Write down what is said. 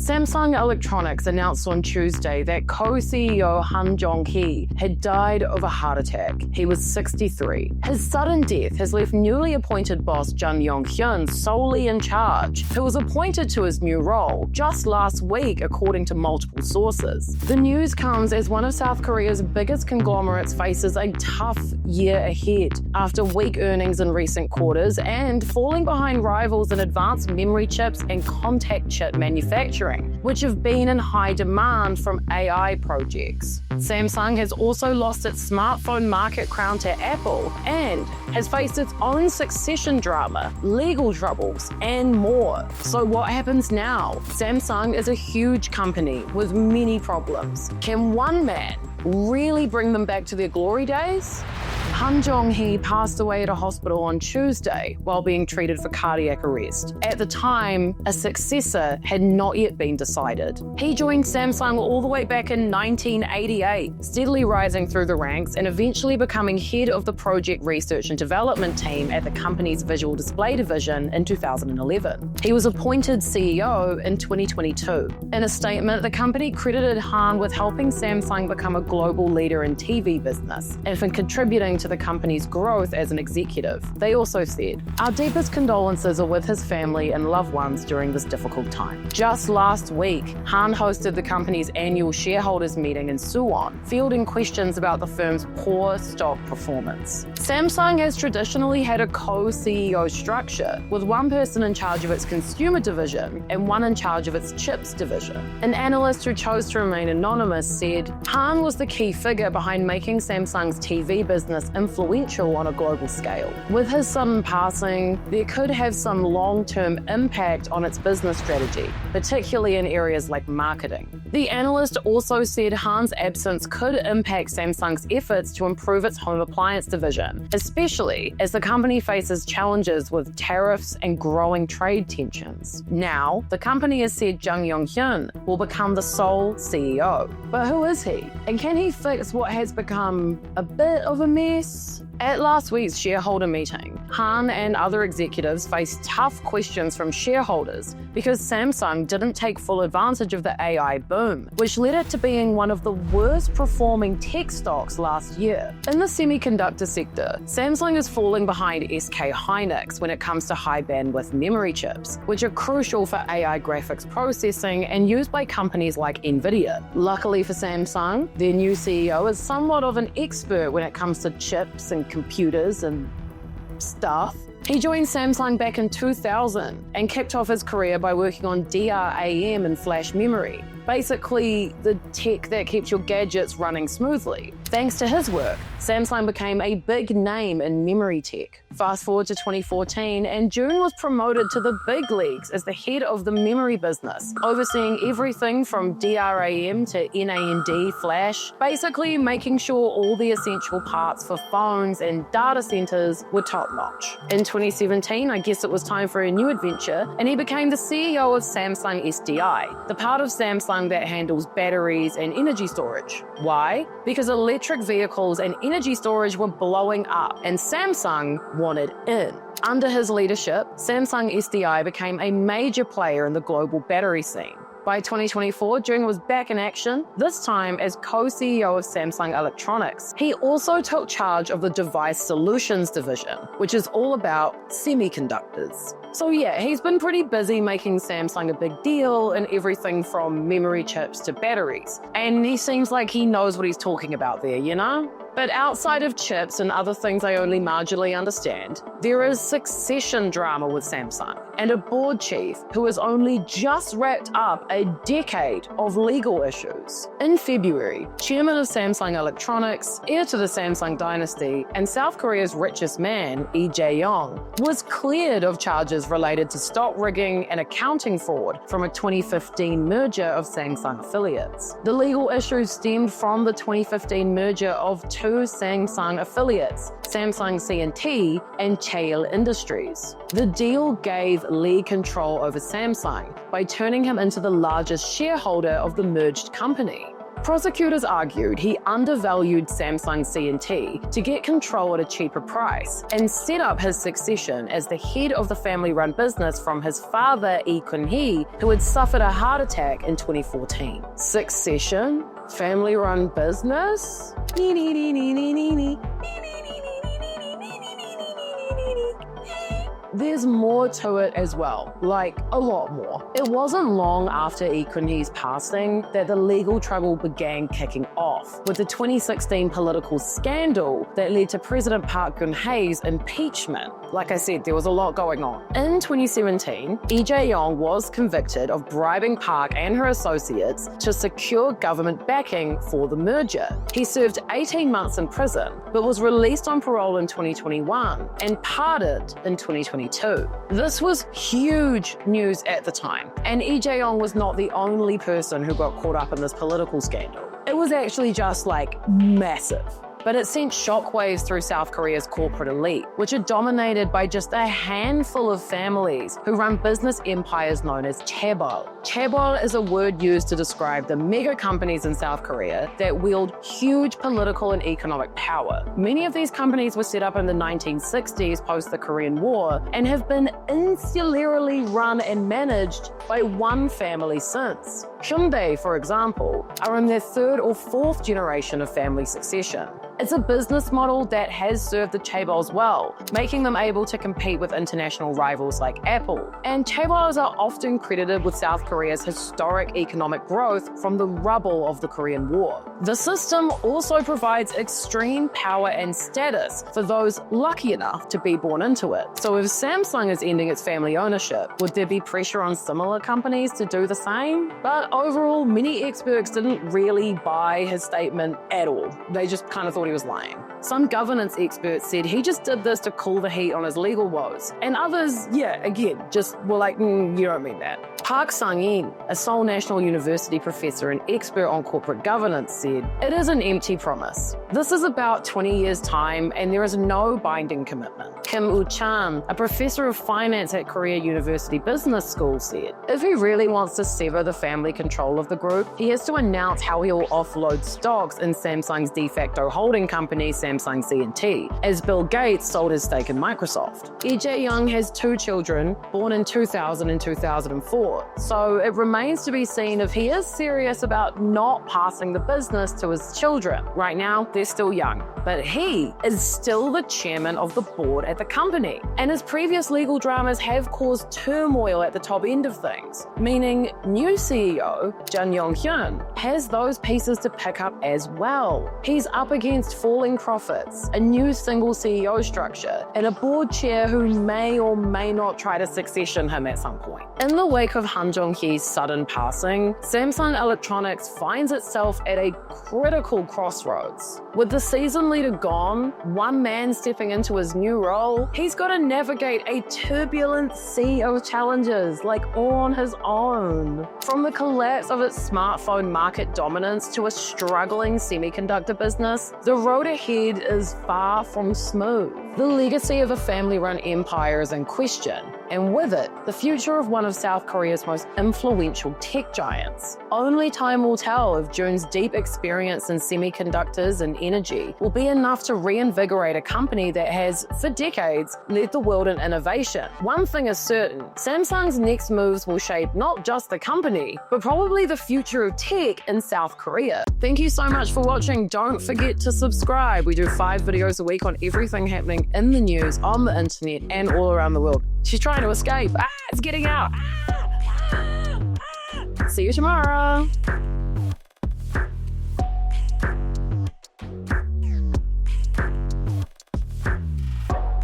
Samsung Electronics announced on Tuesday that co-CEO Han Jong-Hee had died of a heart attack. He was 63. His sudden death has left newly appointed boss Jun Young-Hyun solely in charge, who was appointed to his new role just last week, according to multiple sources. The news comes as one of South Korea's biggest conglomerates faces a tough year ahead after weak earnings in recent quarters and falling behind rivals in advanced memory chips and contact chip manufacturing, which have been in high demand from AI projects. Samsung has also lost its smartphone market crown to Apple and has faced its own succession drama, legal troubles, and more. So what happens now? Samsung is a huge company with many problems. Can one man really bring them back to their glory days? Han Jong-Hee passed away at a hospital on Tuesday while being treated for cardiac arrest. At the time, a successor had not yet been decided. He joined Samsung all the way back in 1988, steadily rising through the ranks and eventually becoming head of the project research and development team at the company's visual display division in 2011. He was appointed CEO in 2022. In a statement, the company credited Han with helping Samsung become a global leader in TV business and for contributing to the company's growth as an executive. They also said, "Our deepest condolences are with his family and loved ones during this difficult time." Just last week, Han hosted the company's annual shareholders meeting in Suwon, fielding questions about the firm's poor stock performance. Samsung has traditionally had a co-CEO structure, with one person in charge of its consumer division and one in charge of its chips division. An analyst who chose to remain anonymous said, Han was the key figure behind making Samsung's TV business influential on a global scale. With his sudden passing, there could have some long-term impact on its business strategy, particularly in areas like marketing. The analyst also said Han's absence could impact Samsung's efforts to improve its home appliance division, especially as the company faces challenges with tariffs and growing trade tensions. Now, the company has said Jun Young-Hyun will become the sole CEO. But who is he? And can he fix what has become a bit of a mess? At last week's shareholder meeting, Han and other executives faced tough questions from shareholders because Samsung didn't take full advantage of the AI boom, which led it to being one of the worst performing tech stocks last year. In the semiconductor sector, Samsung is falling behind SK Hynix when it comes to high bandwidth memory chips, which are crucial for AI graphics processing and used by companies like Nvidia. Luckily for Samsung, their new CEO is somewhat of an expert when it comes to chips and computers and stuff. He joined Samsung back in 2000 and kicked off his career by working on DRAM and flash memory, basically the tech that keeps your gadgets running smoothly. Thanks to his work, Samsung became a big name in memory tech. Fast forward to 2014, and Jun was promoted to the big leagues as the head of the memory business, overseeing everything from DRAM to NAND flash, basically making sure all the essential parts for phones and data centers were top-notch. In 2017, I guess it was time for a new adventure, and he became the CEO of Samsung SDI, the part of Samsung that handles batteries and energy storage. Why? Because electric vehicles and energy storage were blowing up, and Samsung wanted in. Under his leadership, Samsung SDI became a major player in the global battery scene. By 2024, Jun was back in action, this time as co-CEO of Samsung Electronics. He also took charge of the Device Solutions division, which is all about semiconductors. So yeah, he's been pretty busy making Samsung a big deal in everything from memory chips to batteries. And he seems like he knows what he's talking about there, you know? But outside of chips and other things I only marginally understand, there is succession drama with Samsung and a board chief who has only just wrapped up a decade of legal issues. In February, chairman of Samsung Electronics, heir to the Samsung dynasty, and South Korea's richest man, Lee Jae-yong, was cleared of charges related to stock rigging and accounting fraud from a 2015 merger of Samsung affiliates. The legal issues stemmed from the 2015 merger of two Samsung affiliates, Samsung C&T and chaebol Industries. The deal gave Lee control over Samsung by turning him into the largest shareholder of the merged company. Prosecutors argued he undervalued Samsung C&T to get control at a cheaper price and set up his succession as the head of the family-run business from his father, Han Jong-Hee, who had suffered a heart attack in 2014. Succession? Family-run business? There's more to it as well, like a lot more. It wasn't long after Lee Kun-hee's passing that the legal trouble began kicking off, with the 2016 political scandal that led to President Park Geun-hye's impeachment. Like I said, there was a lot going on. In 2017, Lee Jae-yong was convicted of bribing Park and her associates to secure government backing for the merger. He served 18 months in prison, but was released on parole in 2021 and pardoned in 2022. This was huge news at the time, and Lee Jae-yong was not the only person who got caught up in this political scandal. It was actually just like massive. But it sent shockwaves through South Korea's corporate elite, which are dominated by just a handful of families who run business empires known as chaebol. Chaebol is a word used to describe the mega companies in South Korea that wield huge political and economic power. Many of these companies were set up in the 1960s post the Korean War and have been insularly run and managed by one family since. Hyundai, for example, are in their third or fourth generation of family succession. It's a business model that has served the chaebols well, making them able to compete with international rivals like Apple. And chaebols are often credited with South Korea's historic economic growth from the rubble of the Korean War. The system also provides extreme power and status for those lucky enough to be born into it. So if Samsung is ending its family ownership, would there be pressure on similar companies to do the same? But overall, many experts didn't really buy his statement at all. They just kind of thought he was lying. Some governance experts said he just did this to cool the heat on his legal woes. And others, just were like, you don't mean that. Park Sang-in, a Seoul National University professor and expert on corporate governance, said, "It is an empty promise. This is about 20 years' time and there is no binding commitment." Kim Woo-chan, a professor of finance at Korea University Business School, said, "If he really wants to sever the family control of the group, he has to announce how he will offload stocks in Samsung's de facto holding company, Samsung C&T, as Bill Gates sold his stake in Microsoft." Lee Jae-yong has 2 children, born in 2000 and 2004. So it remains to be seen if he is serious about not passing the business to his children. Right now, they're still young, but he is still the chairman of the board at the company. And his previous legal dramas have caused turmoil at the top end of things, meaning new CEO, Jun Young-Hyun, has those pieces to pick up as well. He's up against falling profits, a new single CEO structure, and a board chair who may or may not try to succession him at some point. In the wake of Han Jong-Hee's sudden passing, Samsung Electronics finds itself at a critical crossroads. With the season leader gone, one man stepping into his new role, he's got to navigate a turbulent sea of challenges, like on his own. From the collapse of its smartphone market dominance to a struggling semiconductor business, the road ahead is far from smooth. The legacy of a family-run empire is in question, and with it, the future of one of South Korea's most influential tech giants. Only time will tell if Jun's deep experience in semiconductors and energy will be enough to reinvigorate a company that has, for decades, led the world in innovation. One thing is certain, Samsung's next moves will shape not just the company, but probably the future of tech in South Korea. Thank you so much for watching. Don't forget to subscribe. We do 5 videos a week on everything happening in the news, on the internet, and all around the world. She's trying to escape. It's getting out. See you tomorrow.